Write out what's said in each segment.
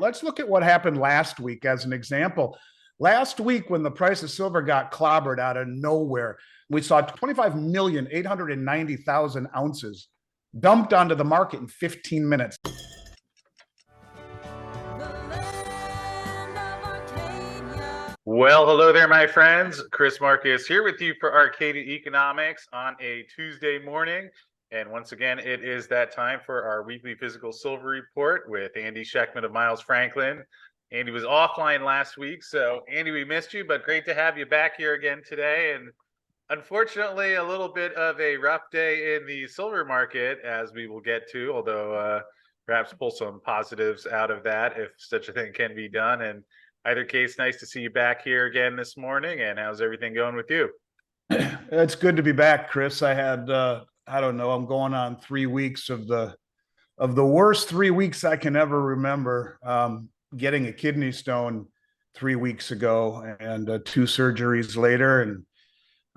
Let's look at what happened last week as an example. Last week, when the price of silver got clobbered out of nowhere, we saw 25,890,000 ounces dumped onto the market in 15 minutes. Well, hello there, my friends. Chris Marcus here with you for Arcadia Economics on a Tuesday morning. And once again, it is that time for our weekly physical silver report with Andy Schectman of Miles Franklin. Andy was offline last week, so Andy, we missed you, but great to have you back here again today. And unfortunately, a little bit of a rough day in the silver market, as we will get to, although perhaps pull some positives out of that if such a thing can be done. And either case, nice to see you back here again this morning. And how's everything going with you? It's good to be back, Chris. I had I don't know, I'm going on 3 weeks of the worst 3 weeks I can ever remember. Getting a kidney stone 3 weeks ago, and 2 surgeries later, and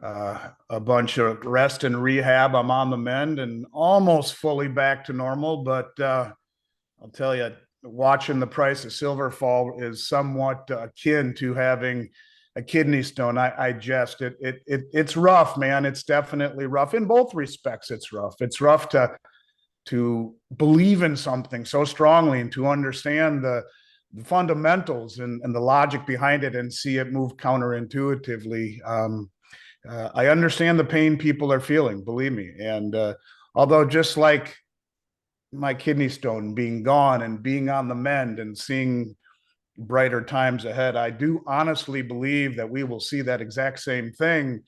a bunch of rest and rehab. I'm on the mend and almost fully back to normal, but I'll tell you, watching the price of silver fall is somewhat akin to having a kidney stone. It's rough, man. It's definitely rough in both respects. It's rough. It's rough to believe in something so strongly and to understand the fundamentals and the logic behind it and see it move counterintuitively. I understand the pain people are feeling, believe me. And although just like my kidney stone being gone and being on the mend and seeing brighter times ahead, I do honestly believe that we will see that exact same thing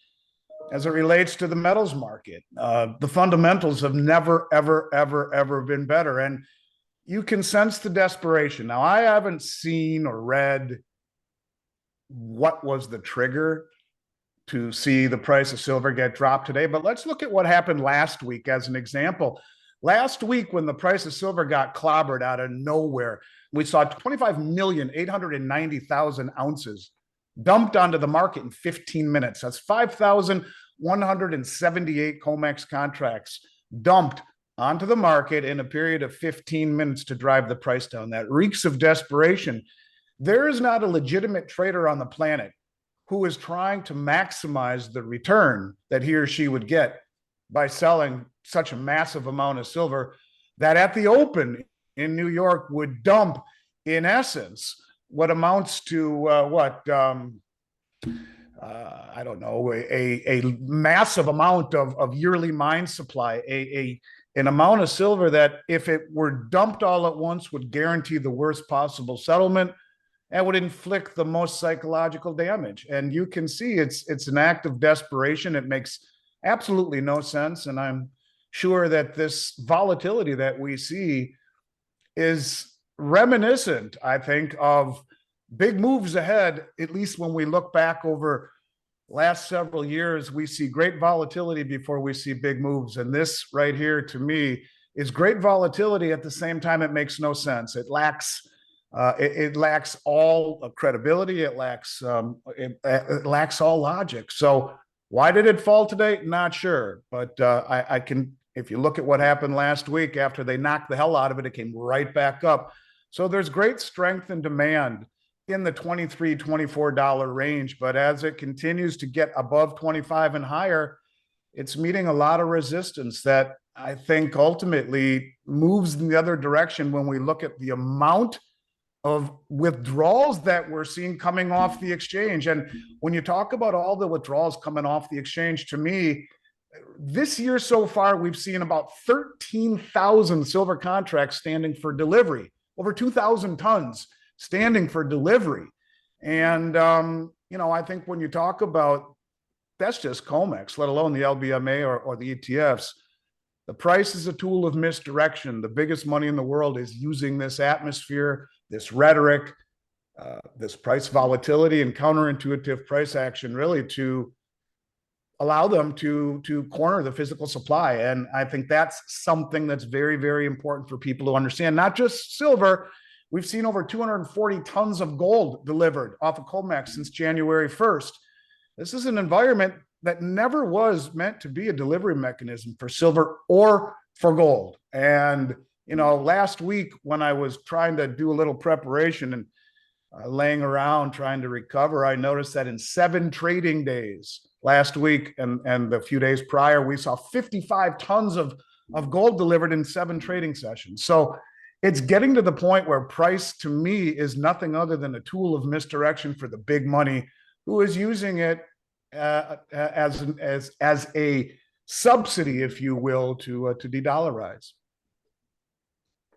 as it relates to the metals market. The fundamentals have never, ever, ever, ever been better. And you can sense the desperation. Now, I haven't seen or read what was the trigger to see the price of silver get dropped today, but let's look at what happened last week as an example. Last week, when the price of silver got clobbered out of nowhere, we saw 25,890,000 ounces dumped onto the market in 15 minutes. That's 5,178 COMEX contracts dumped onto the market in a period of 15 minutes to drive the price down. That reeks of desperation. There is not a legitimate trader on the planet who is trying to maximize the return that he or she would get by selling such a massive amount of silver that at the open in New York would dump, in essence, what amounts to I don't know, a massive amount of yearly mine supply, an amount of silver that, if it were dumped all at once, would guarantee the worst possible settlement and would inflict the most psychological damage. And you can see it's an act of desperation. It makes absolutely no sense. And I'm sure that this volatility that we see is reminiscent, I think, of big moves ahead. At least when we look back over last several years, we see great volatility before we see big moves. And this right here, to me, is great volatility. At the same time, it makes no sense. It lacks all credibility. It lacks all logic. So why did it fall today? Not sure, but I can. If you look at what happened last week, after they knocked the hell out of it, it came right back up. So there's great strength and demand in the $23, $24 range. But as it continues to get above 25 and higher, it's meeting a lot of resistance that I think ultimately moves in the other direction when we look at the amount of withdrawals that we're seeing coming off the exchange. And when you talk about all the withdrawals coming off the exchange, to me, this year so far, we've seen about 13,000 silver contracts standing for delivery, over 2,000 tons standing for delivery. And, I think when you talk about, that's just COMEX, let alone the LBMA or the ETFs, the price is a tool of misdirection. The biggest money in the world is using this atmosphere, this rhetoric, this price volatility and counterintuitive price action, really to allow them to corner the physical supply. And I think that's something that's very, very important for people to understand. Not just silver. We've seen over 240 tons of gold delivered off of COMEX since January 1st. This is an environment that never was meant to be a delivery mechanism for silver or for gold. And last week when I was trying to do a little preparation and laying around trying to recover, I noticed that in 7 trading days last week and the few days prior, we saw 55 tons of gold delivered in 7 trading sessions. So it's getting to the point where price to me is nothing other than a tool of misdirection for the big money who is using it as a subsidy, if you will, to de-dollarize.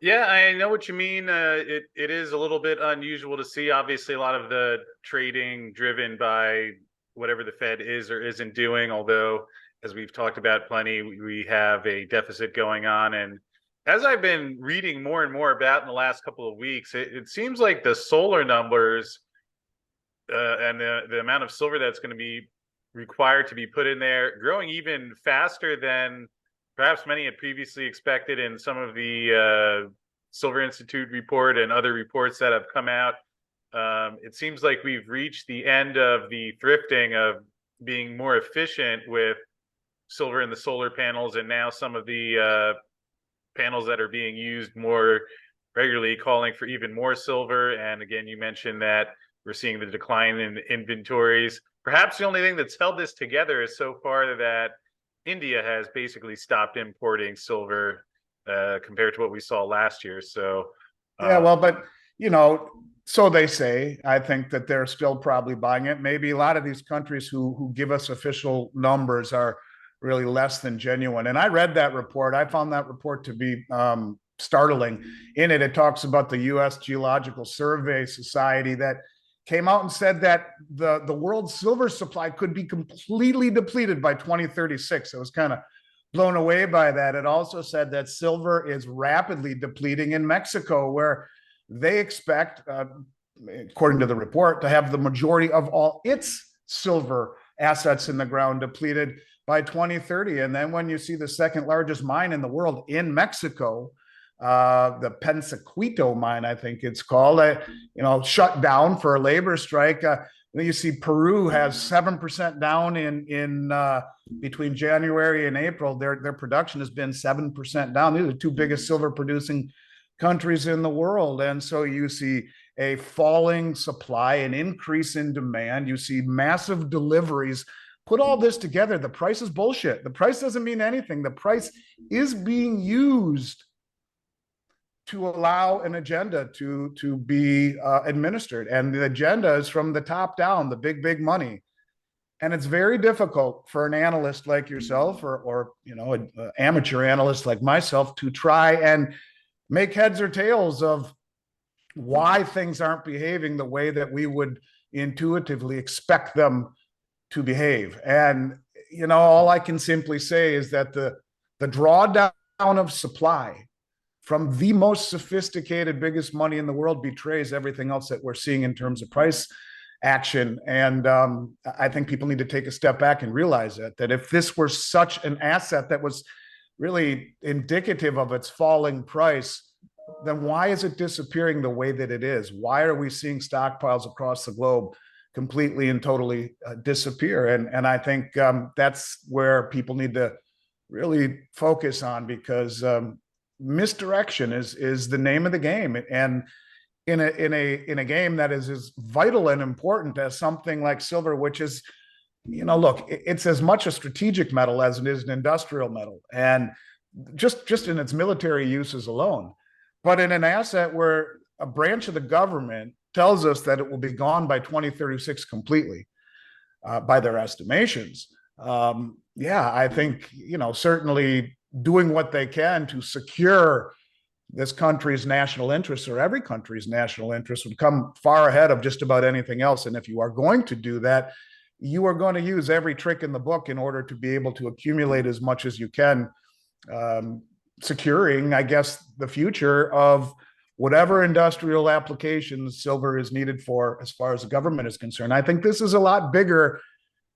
Yeah, I know what you mean. It is a little bit unusual to see. Obviously, a lot of the trading driven by whatever the Fed is or isn't doing. Although, as we've talked about plenty, we have a deficit going on. And as I've been reading more and more about in the last couple of weeks, it seems like the solar numbers and the amount of silver that's going to be required to be put in there growing even faster than perhaps many had previously expected in some of the Silver Institute report and other reports that have come out. It seems like we've reached the end of the thrifting of being more efficient with silver in the solar panels, and now some of the panels that are being used more regularly calling for even more silver. And again, you mentioned that we're seeing the decline in inventories. Perhaps the only thing that's held this together is so far that India has basically stopped importing silver compared to what we saw last year. So, yeah, well, but so they say. I think that they're still probably buying it. Maybe a lot of these countries who give us official numbers are really less than genuine. And I read that report. I found that report to be startling. In it, it talks about the U.S. Geological Survey Society that came out and said that the world's silver supply could be completely depleted by 2036. I was kind of blown away by that. It also said that silver is rapidly depleting in Mexico, where they expect, according to the report, to have the majority of all its silver assets in the ground depleted by 2030. And then when you see the second largest mine in the world in Mexico, the Pensaquito mine, I think it's called, shut down for a labor strike. You see Peru has 7% down in between January and April. Their production has been 7% down. These are the two biggest silver producing countries in the world. And so you see a falling supply, an increase in demand. You see massive deliveries. Put all this together, the price is bullshit. The price doesn't mean anything. The price is being used to allow an agenda to be administered. And the agenda is from the top down, the big money. And it's very difficult for an analyst like yourself or an amateur analyst like myself to try and make heads or tails of why things aren't behaving the way that we would intuitively expect them to behave. And, all I can simply say is that the drawdown of supply from the most sophisticated, biggest money in the world betrays everything else that we're seeing in terms of price action. And I think people need to take a step back and realize that if this were such an asset that was really indicative of its falling price, then why is it disappearing the way that it is? Why are we seeing stockpiles across the globe completely and totally disappear? And I think that's where people need to really focus on, because misdirection is the name of the game. And in a game that is as vital and important as something like silver, which is, look, it's as much a strategic metal as it is an industrial metal, and just in its military uses alone. But in an asset where a branch of the government tells us that it will be gone by 2036 completely, by their estimations. I think, certainly doing what they can to secure this country's national interests, or every country's national interests, would come far ahead of just about anything else. And if you are going to do that, you are going to use every trick in the book in order to be able to accumulate as much as you can, securing, I guess, the future of whatever industrial applications silver is needed for as far as the government is concerned. I think this is a lot bigger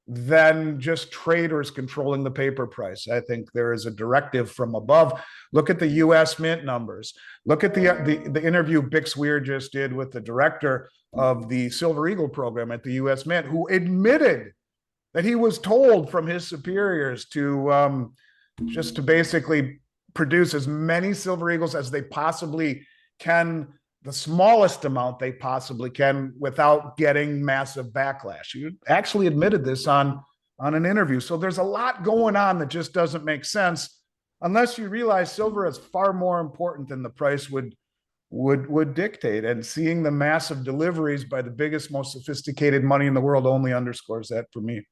than just traders controlling the paper price. I think there is a directive from above. Look at the U.S. Mint numbers. Look at the interview Bix Weir just did with the director of the Silver Eagle program at the U.S. Mint, who admitted that he was told from his superiors to just to basically produce as many silver eagles as they possibly can, the smallest amount they possibly can, without getting massive backlash. You actually admitted this on an interview. So there's a lot going on that just doesn't make sense unless you realize silver is far more important than the price would dictate. And seeing the massive deliveries by the biggest, most sophisticated money in the world only underscores that for me.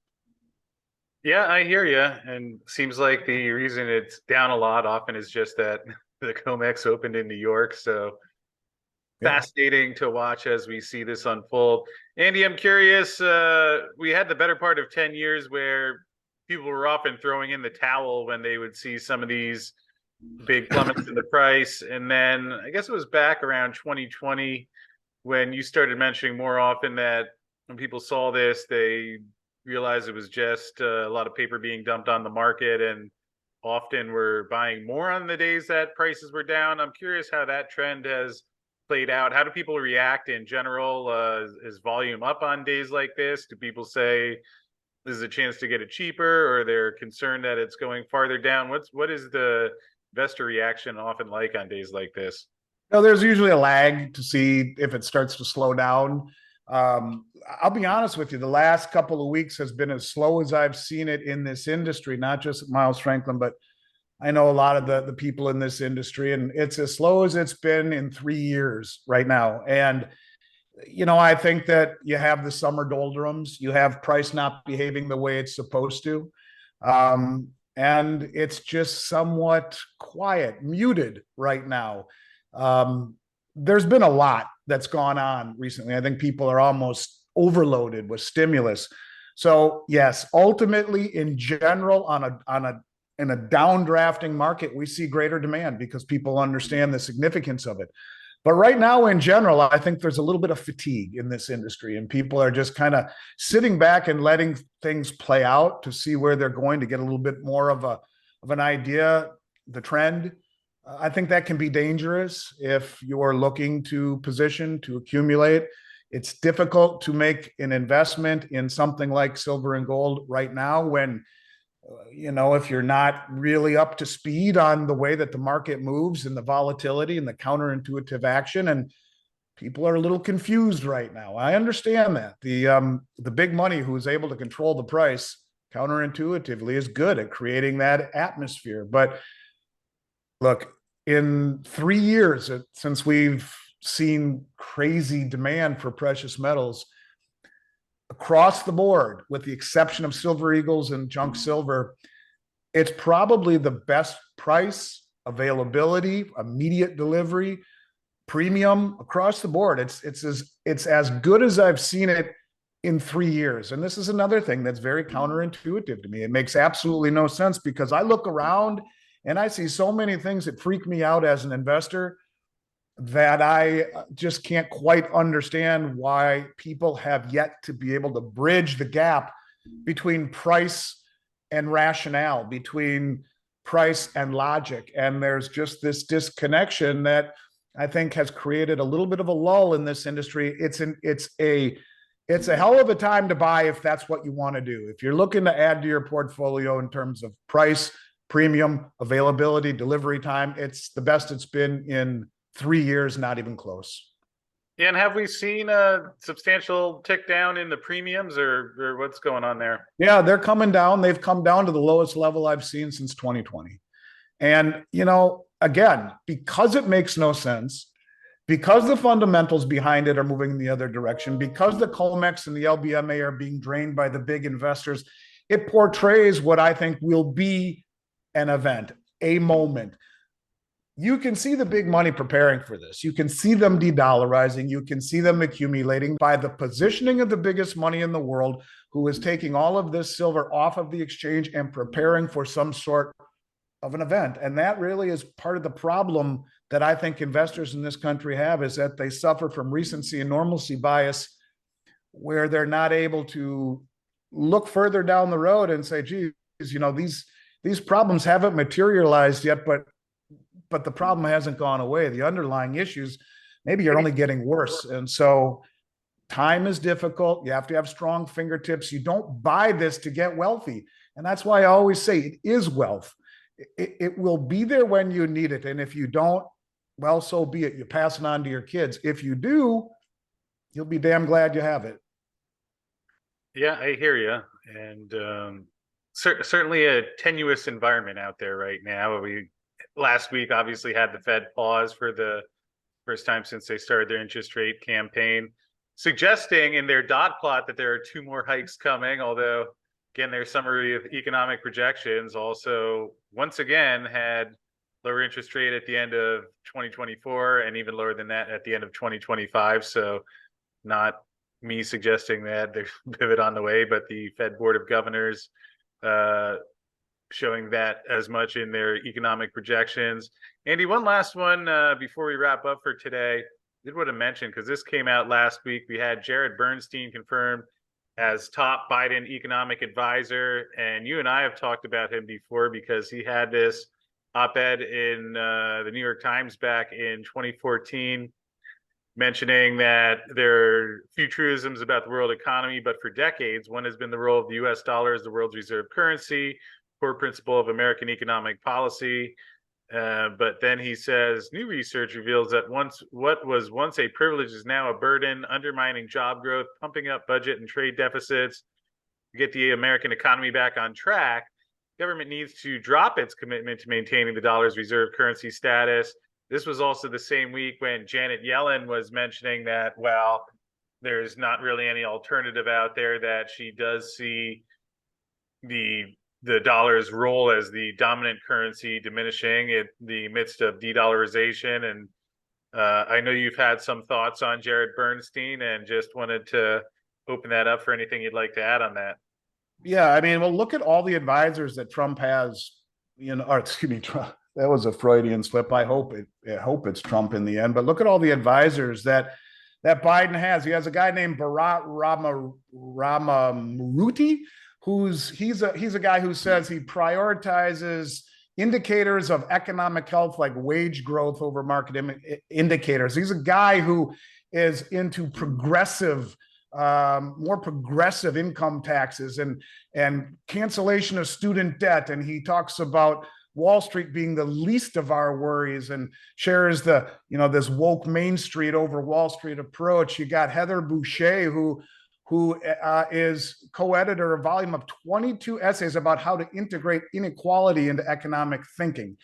Yeah, I hear you. And seems like the reason it's down a lot often is just that the COMEX opened in New York. So Yeah. fascinating to watch as we see this unfold. Andy, I'm curious. We had the better part of 10 years where people were often throwing in the towel when they would see some of these big plummets in the price. And then I guess it was back around 2020 when you started mentioning more often that when people saw this, they realized it was just a lot of paper being dumped on the market, and often were buying more on the days that prices were down. I'm curious how that trend has played out. How do people react in general? Is volume up on days like this? Do people say this is a chance to get it cheaper, or they're concerned that it's going farther down? What is the investor reaction often like on days like this? No, there's usually a lag to see if it starts to slow down. I'll be honest with you, the last couple of weeks has been as slow as I've seen it in this industry, not just Miles Franklin, but I know a lot of the people in this industry, and it's as slow as it's been in 3 years right now. And, I think that you have the summer doldrums, you have price not behaving the way it's supposed to. And it's just somewhat quiet, muted right now. There's been a lot that's gone on recently. I think people are almost overloaded with stimulus. So yes, ultimately, in general, in a downdrafting market, we see greater demand because people understand the significance of it. But right now, in general, I think there's a little bit of fatigue in this industry, and people are just kind of sitting back and letting things play out to see where they're going, to get a little bit more of an idea, the trend. I think that can be dangerous if you're looking to position, to accumulate. It's difficult to make an investment in something like silver and gold right now when, if you're not really up to speed on the way that the market moves and the volatility and the counterintuitive action, and people are a little confused right now. I understand that the big money who is able to control the price counterintuitively is good at creating that atmosphere. But look, in 3 years since we've seen crazy demand for precious metals across the board, with the exception of silver eagles and junk silver, it's probably the best price, availability, immediate delivery, premium across the board. It's as good as I've seen it in 3 years. And this is another thing that's very counterintuitive to me. It makes absolutely no sense because I look around and I see so many things that freak me out as an investor that I just can't quite understand why people have yet to be able to bridge the gap between price and rationale, between price and logic. And there's just this disconnection that I think has created a little bit of a lull in this industry. It's a hell of a time to buy if that's what you want to do. If you're looking to add to your portfolio in terms of price, premium, availability, delivery time, it's the best it's been in 3 years, not even close. Yeah, and have we seen a substantial tick down in the premiums, or what's going on there? Yeah, they're coming down. They've come down to the lowest level I've seen since 2020. And, again, because it makes no sense, because the fundamentals behind it are moving in the other direction, because the COMEX and the LBMA are being drained by the big investors, it portrays what I think will be an event, a moment. You can see the big money preparing for this. You can see them de-dollarizing. You can see them accumulating by the positioning of the biggest money in the world, who is taking all of this silver off of the exchange and preparing for some sort of an event. And that really is part of the problem that I think investors in this country have, is that they suffer from recency and normalcy bias, where they're not able to look further down the road and say, geez, these problems haven't materialized yet, but the problem hasn't gone away. The underlying issues maybe are only getting worse. And so time is difficult. You have to have strong fingertips. You don't buy this to get wealthy. And that's why I always say it is wealth. it will be there when you need it. And if you don't, well, so be it. You pass it on to your kids. If you do, you'll be damn glad you have it. Yeah, I hear you. And certainly a tenuous environment out there right now. We last week obviously had the Fed pause for the first time since they started their interest rate campaign, suggesting in their dot plot that there are two more hikes coming. Although, again, their summary of economic projections also once again had lower interest rate at the end of 2024 and even lower than that at the end of 2025. So, not me suggesting that there's a pivot on the way, but the Fed Board of Governors uh, showing that as much in their economic projections. Andy, one last one before we wrap up for today. I did want to mention, because this came out last week, we had Jared Bernstein confirmed as top Biden economic advisor. And you and I have talked about him before because he had this op-ed in the New York Times back in 2014 mentioning that there are few truisms about the world economy, but for decades, one has been the role of the US dollar as the world's reserve currency, core principle of American economic policy. But then he says new research reveals that what was once a privilege is now a burden, undermining job growth, pumping up budget and trade deficits. To get the American economy back on track, government needs to drop its commitment to maintaining the dollar's reserve currency status. This was also the same week when Janet Yellen was mentioning that, well, there's not really any alternative out there, that she does see the dollar's role as the dominant currency diminishing in the midst of de-dollarization. And I know you've had some thoughts on Jared Bernstein, and just wanted to open that up for anything you'd like to add on that. Yeah, I mean, well, look at all the advisors that Trump has, or excuse me, Trump, that was a Freudian slip. I hope it's Trump in the end. But look at all the advisors that Biden has. He has a guy named Bharat Ramamuruti, he's a guy who says he prioritizes indicators of economic health like wage growth over market indicators. He's a guy who is into more progressive income taxes and cancellation of student debt. And he talks about Wall Street being the least of our worries, and shares this woke Main Street over Wall Street approach. You got Heather Boucher, who is co-editor of a volume of 22 essays about how to integrate inequality into economic thinking.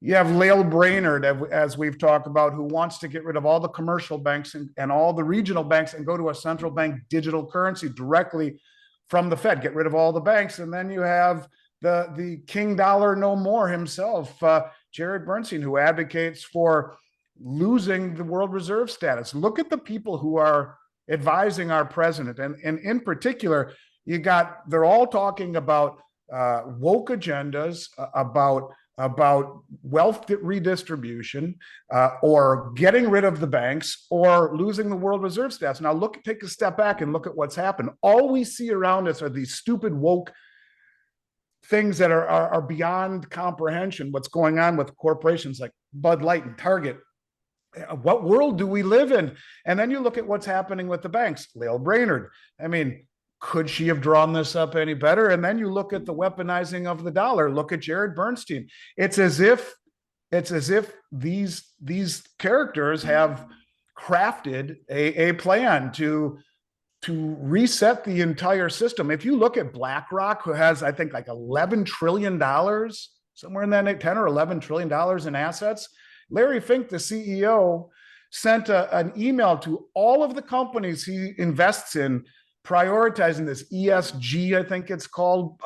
You have Lael Brainerd, as we've talked about, who wants to get rid of all the commercial banks and all the regional banks and go to a central bank digital currency directly from the Fed, get rid of all the banks. And then you have the king dollar no more himself, Jared Bernstein, who advocates for losing the world reserve status. Look at the people who are advising our president. And in particular, they're all talking about woke agendas, about wealth redistribution, or getting rid of the banks, or losing the world reserve status. Now take a step back and look at what's happened. All we see around us are these stupid woke things that are beyond comprehension. What's going on with corporations like Bud Light and Target? What world do we live in? And then you look at what's happening with the banks. Lael Brainerd, I mean, could she have drawn this up any better? And then you look at the weaponizing of the dollar. Look at Jared Bernstein. It's as if these characters have crafted a plan to reset the entire system. If you look at BlackRock, who has, I think, like $11 trillion, somewhere in that 10 or $11 trillion in assets, Larry Fink, the CEO, sent an email to all of the companies he invests in, prioritizing this ESG, I think it's called,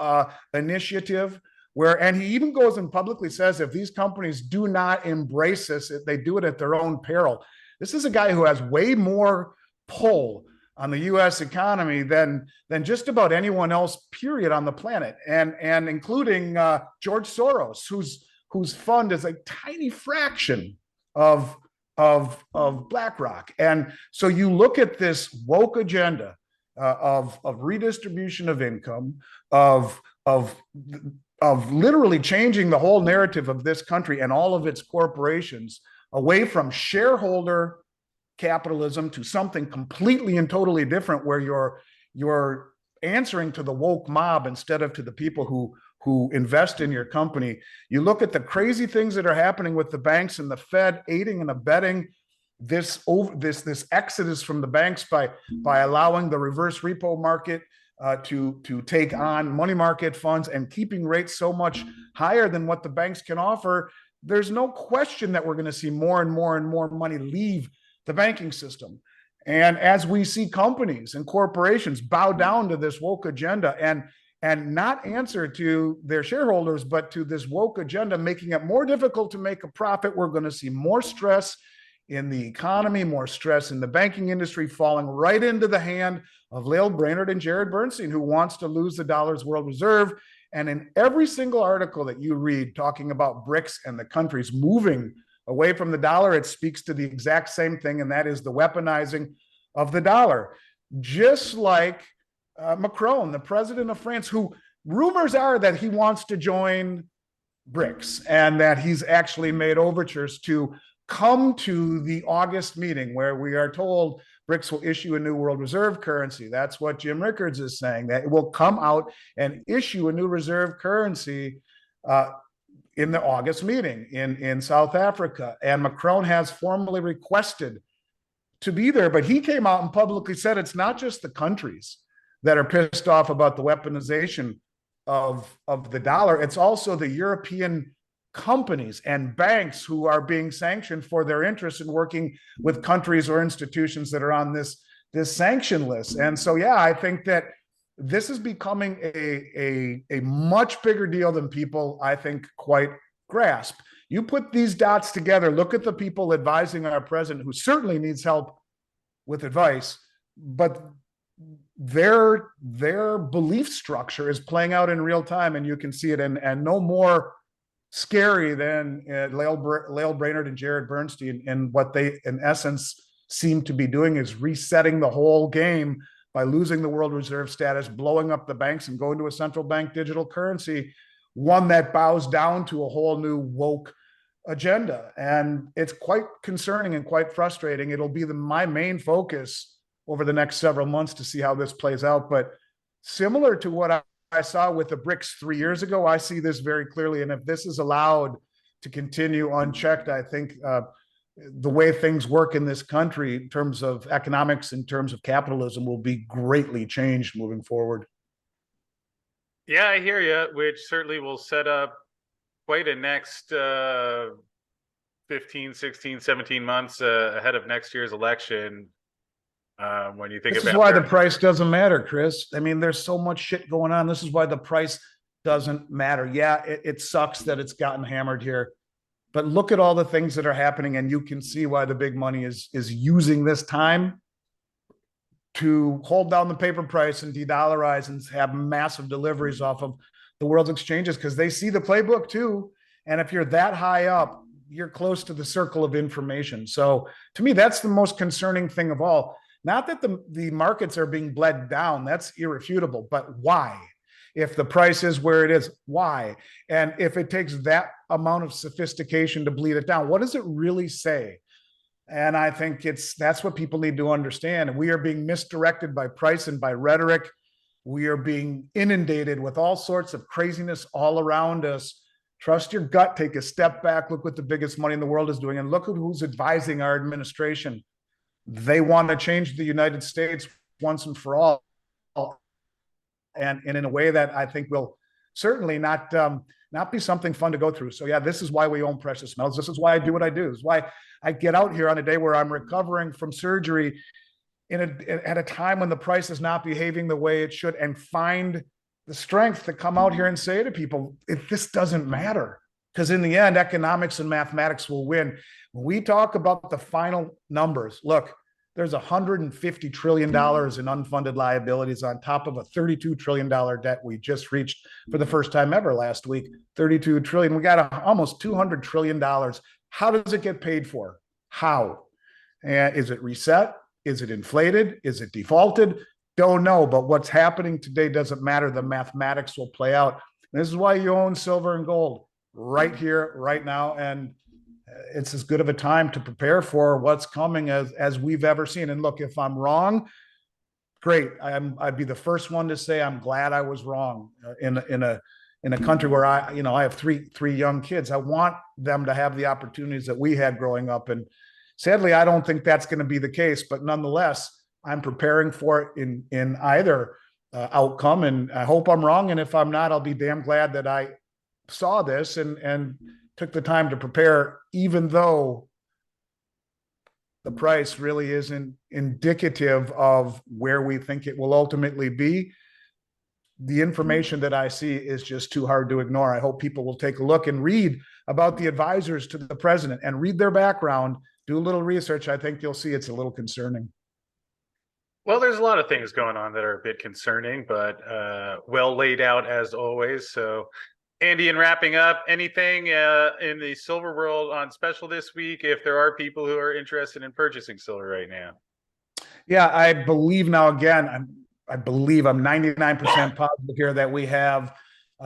initiative, and he even goes and publicly says if these companies do not embrace this, they do it at their own peril. This is a guy who has way more pull on the U.S. economy than just about anyone else, period, on the planet, and including George Soros, whose fund is a tiny fraction of BlackRock. And so you look at this woke agenda of redistribution of income, of literally changing the whole narrative of this country and all of its corporations away from shareholder capitalism to something completely and totally different, where you're answering to the woke mob instead of to the people who who invest in your company. You look at the crazy things that are happening with the banks and the Fed aiding and abetting this exodus from the banks by allowing the reverse repo market to take on money market funds and keeping rates so much higher than what the banks can offer. There's no question that we're going to see more and more and more money leave the banking system. And as we see companies and corporations bow down to this woke agenda and not answer to their shareholders, but to this woke agenda, making it more difficult to make a profit, we're going to see more stress in the economy, more stress in the banking industry, falling right into the hand of Lael Brainerd and Jared Bernstein, who wants to lose the dollar's world reserve. And in every single article that you read talking about BRICS and the countries moving away from the dollar, it speaks to the exact same thing, and that is the weaponizing of the dollar. Just like Macron, the president of France, who rumors are that he wants to join BRICS and that he's actually made overtures to come to the August meeting where we are told BRICS will issue a new world reserve currency. That's what Jim Rickards is saying, that it will come out and issue a new reserve currency in the August meeting in South Africa. And Macron has formally requested to be there, but he came out and publicly said it's not just the countries that are pissed off about the weaponization of the dollar. It's also the European companies and banks who are being sanctioned for their interest in working with countries or institutions that are on this sanction list. And so, yeah, I think that this is becoming a much bigger deal than people, I think, quite grasp. You put these dots together, look at the people advising our president, who certainly needs help with advice, but their belief structure is playing out in real time, and you can see it. And no more scary than Lael Brainerd and Jared Bernstein. And what they, in essence, seem to be doing is resetting the whole game by losing the world reserve status, blowing up the banks, and going to a central bank digital currency, one that bows down to a whole new woke agenda. And it's quite concerning and quite frustrating. It'll be my main focus over the next several months to see how this plays out. But similar to what I saw with the BRICS 3 years ago, I see this very clearly. And if this is allowed to continue unchecked, I think the way things work in this country in terms of economics, in terms of capitalism, will be greatly changed moving forward. Yeah, I hear you, which certainly will set up quite a next 15, 16, 17 months ahead of next year's election. When you think this about is why the price doesn't matter, Chris. I mean, there's so much shit going on. This is why the price doesn't matter. Yeah, it sucks that it's gotten hammered here, but look at all the things that are happening, and you can see why the big money is using this time to hold down the paper price and de-dollarize and have massive deliveries off of the world's exchanges, because they see the playbook too. And if you're that high up, you're close to the circle of information. So to me, that's the most concerning thing of all. Not that the markets are being bled down, that's irrefutable, but why? If the price is where it is, why? And if it takes that amount of sophistication to bleed it down, what does it really say? And I think that's what people need to understand. And we are being misdirected by price and by rhetoric. We are being inundated with all sorts of craziness all around us. Trust your gut, take a step back, look what the biggest money in the world is doing, and look at who's advising our administration. They want to change the United States once and for all, and in a way that I think will certainly not be something fun to go through. So yeah, this is why we own precious metals. This is why I do what I do. This is why I get out here on a day where I'm recovering from surgery at a time when the price is not behaving the way it should, and find the strength to come out here and say to people, this doesn't matter. Because in the end, economics and mathematics will win. When we talk about the final numbers, look, there's $150 trillion in unfunded liabilities on top of a $32 trillion debt we just reached for the first time ever last week. 32 trillion. We got almost $200 trillion. How does it get paid for? How? Is it reset? Is it inflated? Is it defaulted? Don't know. But what's happening today doesn't matter. The mathematics will play out. And this is why you own silver and gold right here, right now. And it's as good of a time to prepare for what's coming as we've ever seen. And look, if I'm wrong, great. I'd be the first one to say I'm glad I was wrong in in a country where I have three young kids. I want them to have the opportunities that we had growing up. And sadly, I don't think that's going to be the case, but nonetheless, I'm preparing for it in either outcome. And I hope I'm wrong. And if I'm not, I'll be damn glad that I saw this and took the time to prepare, even though the price really isn't indicative of where we think it will ultimately be. The information that I see is just too hard to ignore. I hope people will take a look and read about the advisors to the president and read their background, do a little research. I think you'll see it's a little concerning. Well, there's a lot of things going on that are a bit concerning, but well laid out as always. So, Andy, in wrapping up, anything in the silver world on special this week, if there are people who are interested in purchasing silver right now? Yeah, I believe now again, I believe I'm 99% positive here that we have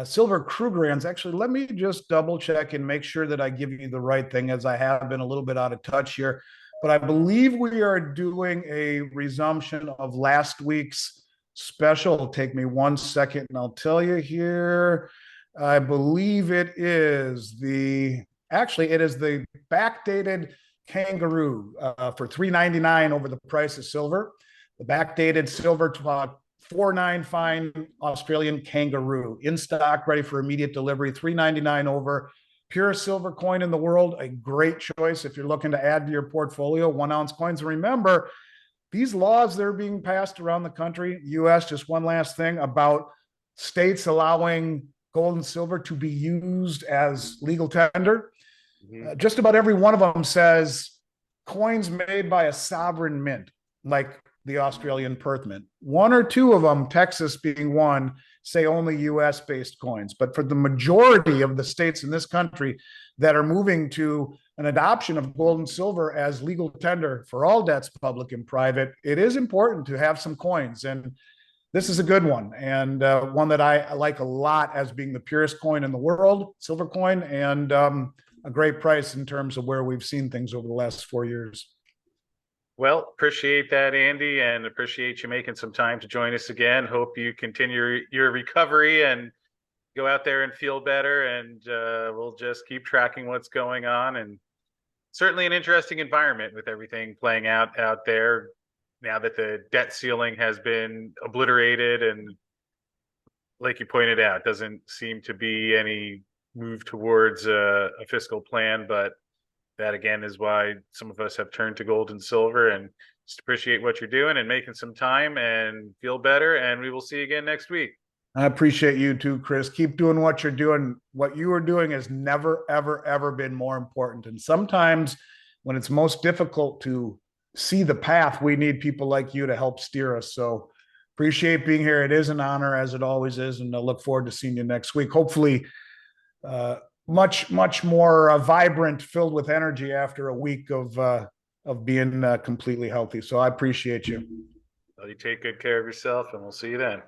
silver Krugerrands. Actually, let me just double check and make sure that I give you the right thing, as I have been a little bit out of touch here. But I believe we are doing a resumption of last week's special. It'll take me 1 second and I'll tell you here. I believe it is the backdated kangaroo for $3.99 over the price of silver. The backdated silver 4.9 fine Australian kangaroo in stock, ready for immediate delivery. $3.99 over. Purest silver coin in the world. A great choice if you're looking to add to your portfolio. 1 ounce coins. And remember, these laws that are being passed around the country, U.S. Just one last thing about states allowing gold and silver to be used as legal tender. Just about every one of them says coins made by a sovereign mint, like the Australian Perth Mint. One or two of them, Texas being one, say only US based coins. But for the majority of the states in this country that are moving to an adoption of gold and silver as legal tender for all debts, public and private, it is important to have some coins. And this is a good one, and one that I like a lot as being the purest coin in the world, silver coin, and a great price in terms of where we've seen things over the last 4 years. Well, appreciate that, Andy, and appreciate you making some time to join us again. Hope you continue your recovery and go out there and feel better, and we'll just keep tracking what's going on. And certainly an interesting environment with everything playing out there now that the debt ceiling has been obliterated, and like you pointed out, doesn't seem to be any move towards a fiscal plan. But that again is why some of us have turned to gold and silver, and just appreciate what you're doing and making some time, and feel better. And we will see you again next week. I appreciate you too, Chris. Keep doing what you're doing. What you are doing has never, ever, ever been more important. And sometimes when it's most difficult to see the path, we need people like you to help steer us. So appreciate being here. It is an honor, as it always is, and I look forward to seeing you next week. Hopefully much more vibrant, filled with energy after a week of being completely healthy. So I appreciate you. Well, you take good care of yourself, and we'll see you then.